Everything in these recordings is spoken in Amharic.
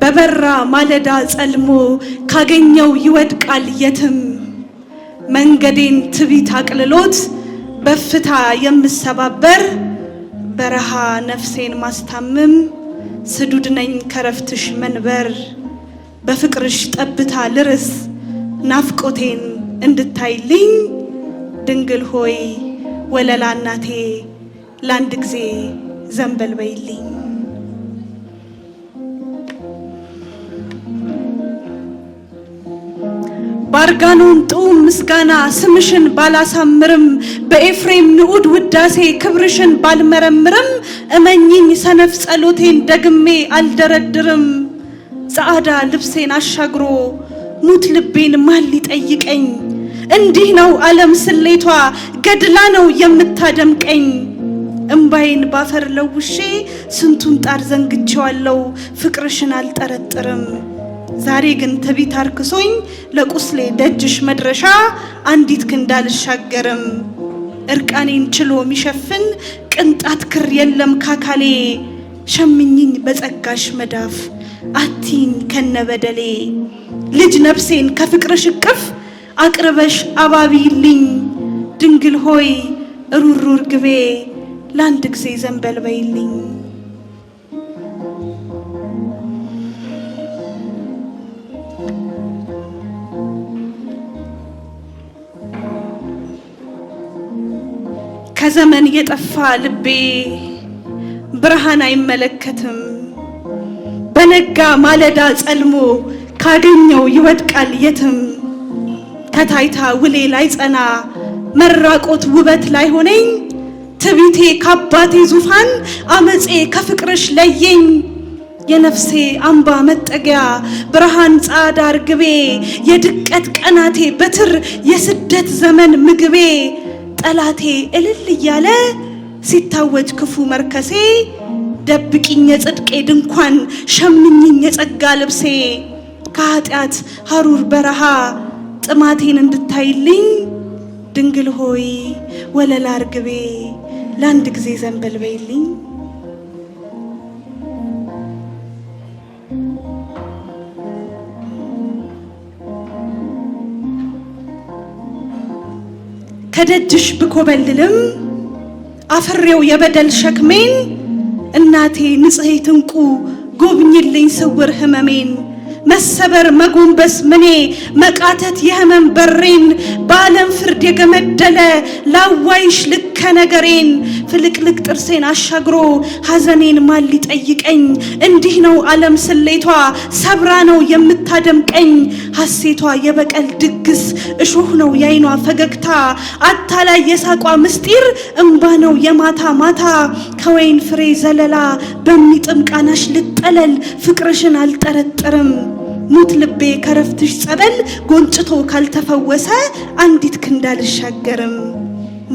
በበራ ማለዳ ጸልሞ ካገኘው ይወድቃል የትም መንገዴን ትቢት አቅልሎት በፍታ የምሰባበር በረሃ ነፍሴን ማስታምም ስዱድ ነኝ ከረፍትሽ መንበር በፍቅርሽ ጠብታ ልርስ ናፍቆቴን እንድታይልኝ ድንግል ሆይ ወለላ እናቴ ለአንድ ጊዜ ዘንበል በይልኝ። ባርጋኖን ጡም ምስጋና ስምሽን ባላሳምርም በኤፍሬም ንዑድ ውዳሴ ክብርሽን ባልመረምርም እመኝኝ ሰነፍ ጸሎቴን ደግሜ አልደረድርም። ጻዕዳ ልብሴን አሻግሮ ሙት ልቤን ማን ሊጠይቀኝ? እንዲህ ነው ዓለም ስሌቷ ገድላ ነው የምታደምቀኝ። እምባዬን ባፈር ለውሼ ስንቱን ጣር ዘንግቼዋለሁ ፍቅርሽን አልጠረጥርም። ዛሬ ግን ትቢት አርክሶኝ ለቁስሌ ደጅሽ መድረሻ አንዲት ክንድ አልሻገርም። እርቃኔን ችሎ ሚሸፍን ቅንጣት ክር የለም ካካሌ ሸምኝኝ በጸጋሽ መዳፍ አቲኝ ከነበደሌ ልጅ ነፍሴን ከፍቅርሽ እቅፍ አቅርበሽ አባቢልኝ ድንግል ሆይ ሩሩር ግቤ ለአንድ ጊዜ ዘንበል በይልኝ። ከዘመን የጠፋ ልቤ ብርሃን አይመለከትም። በነጋ ማለዳ ጸልሞ ካገኘው ይወድቃል የትም ከታይታ ውሌ ላይ ጸና መራቆት ውበት ላይ ሆነኝ ትቢቴ ካባቴ ዙፋን አመፄ ከፍቅርሽ ለየኝ። የነፍሴ አምባ መጠጊያ ብርሃን ጻዕዳ ርግቤ የድቀት ቀናቴ በትር የስደት ዘመን ምግቤ ጠላቴ እልል እያለ ሲታወጅ ክፉ መርከሴ ደብቂኝ የጽድቄ ድንኳን ሸምኝኝ የጸጋ ልብሴ ከኃጢአት ሐሩር በረሃ ጥማቴን እንድታይልኝ ድንግል ሆይ ወለላ ርግቤ ለአንድ ጊዜ ዘንበል በይልኝ። ከደጅሽ ብኮበልልም አፍሬው የበደል ሸክሜን እናቴ ንጽሕት እንቁ ጎብኝልኝ ስውር ህመሜን መሰበር መጎንበስ ምኔ መቃተት የህመም በሬን በዓለም ፍርድ የገመደለ ላዋይሽ ልከ ነገሬን ፍልቅልቅ ጥርሴን አሻግሮ ሐዘኔን ማን ሊጠይቀኝ? እንዲህ ነው ዓለም ስሌቷ ሰብራ ነው የምታደምቀኝ። ሐሴቷ የበቀል ድግስ እሾህ ነው የዓይኗ ፈገግታ አታላይ የሳቋ ምስጢር እምባ ነው የማታ ማታ ከወይን ፍሬ ዘለላ በሚጥም ቃናሽ ልጠለል ፍቅርሽን አልጠረጥርም። ሙት ልቤ ከረፍትሽ ጸበል ጎንጭቶ ካልተፈወሰ አንዲት ክንድ አልሻገርም።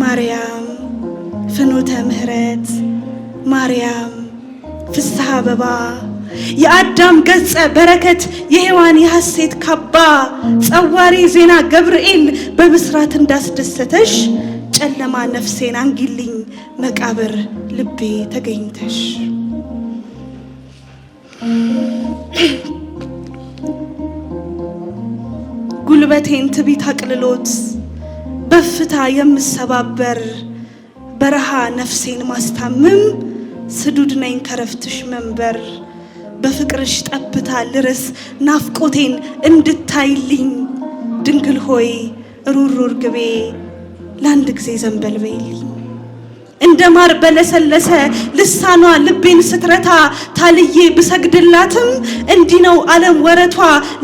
ማርያም ፍኖተ ምህረት ማርያም ፍስሐ አበባ የአዳም ገጸ በረከት የሔዋን የሐሴት ካባ ጸዋሪ ዜና ገብርኤል በብስራት እንዳስደሰተሽ ጨለማ ነፍሴን አንጊልኝ መቃብር ልቤ ተገኝተሽ። ጉልበቴን ትቢት አቅልሎት በፍታ የምሰባበር በረሃ ነፍሴን ማስታምም ስዱድ ነኝ ከረፍትሽ መንበር በፍቅርሽ ጠብታ ልርስ ናፍቆቴን እንድታይልኝ ድንግል ሆይ ሩሩር ግቤ ለአንድ ጊዜ ዘንበል በይልኝ። እንደ ማር በለሰለሰ ልሳኗ ልቤን ስትረታ ታልዬ ብሰግድላትም እንዲህ ነው ዓለም ወረቷ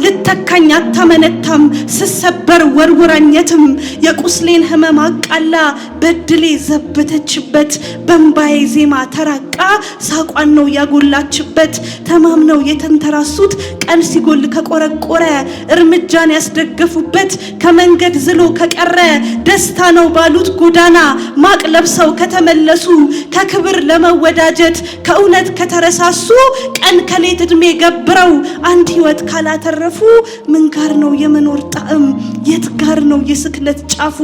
ልተካኝ አታመነታም ስሰበር ወርውራኘትም የቁስሌን ህመም አቃላ በድሌ ዘበተችበት በእምባዬ ዜማ ተራቃ ሳቋን ነው ያጎላችበት ተማምነው የተንተራሱት ቀን ሲጎል ከቆረቆረ እርምጃን ያስደገፉበት ከመንገድ ዝሎ ከቀረ ደስታ ነው ባሉት ጎዳና ማቅ ለብሰው ከተመለሱ ከክብር ለመወዳጀት ከእውነት ከተረሳሱ ቀን ከሌት ዕድሜ ገብረው አንድ ህይወት ካላተረፉ ምን ጋር ነው የመኖር ጣዕም? የት ጋር ነው የስክለት ጫፉ?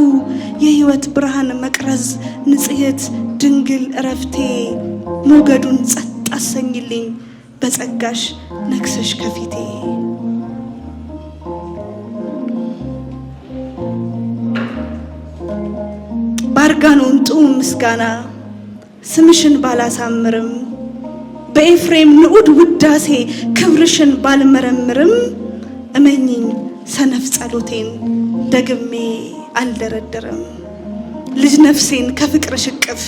የህይወት ብርሃን መቅረዝ ንጽሕት ድንግል እረፍቴ ሞገዱን ጸጥ አሰኝልኝ በጸጋሽ ነግሰሽ ከፊቴ። ባርጋኖን ጥዑም ምስጋና ስምሽን ባላሳምርም በኤፍሬም ንዑድ ውዳሴ ክብርሽን ባልመረምርም እመኚኝ ሰነፍ ጸሎቴን ደግሜ አልደረደርም። ልጅ ነፍሴን ከፍቅርሽ እቅፍ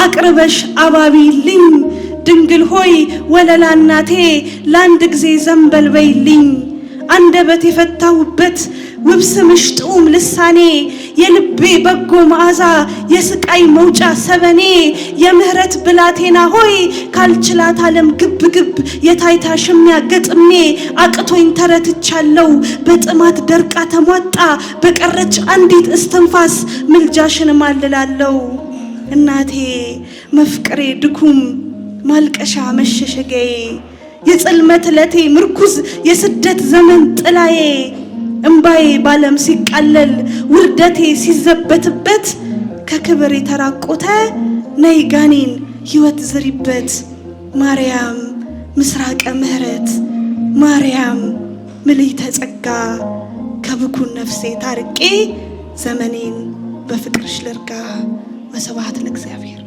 አቅርበሽ አባቢልኝ ድንግል ሆይ ወለላ እናቴ ለአንድ ጊዜ ዘንበል በይልኝ። አንደበት የፈታሁበት ውብ ስምሽ ጥዑም ልሳኔ የልቤ በጎ መዓዛ የስቃይ መውጫ ሰበኔ የምህረት ብላቴና ሆይ ካልችላት ዓለም ግብ ግብ የታይታ ሽሚያ ገጥሜ አቅቶኝ ተረትቻለሁ በጥማት ደርቃ ተሟጣ በቀረች አንዲት እስትንፋስ ምልጃሽን ማልላለሁ። እናቴ መፍቅሬ ድኩም ማልቀሻ መሸሸጊያዬ የጽልመት ዕለቴ ምርኩዝ የስደት ዘመን ጥላዬ እምባዬ ባለም ሲቃለል ውርደቴ ሲዘበትበት ከክብር የተራቆተ ነይ ጋኔን ሕይወት ዝሪበት። ማርያም ምስራቀ ምሕረት ማርያም ምልዕተ ጸጋ ከብኩን ነፍሴ ታርቄ ዘመኔን በፍቅርሽ ልርጋ። ወስብሐት ለእግዚአብሔር።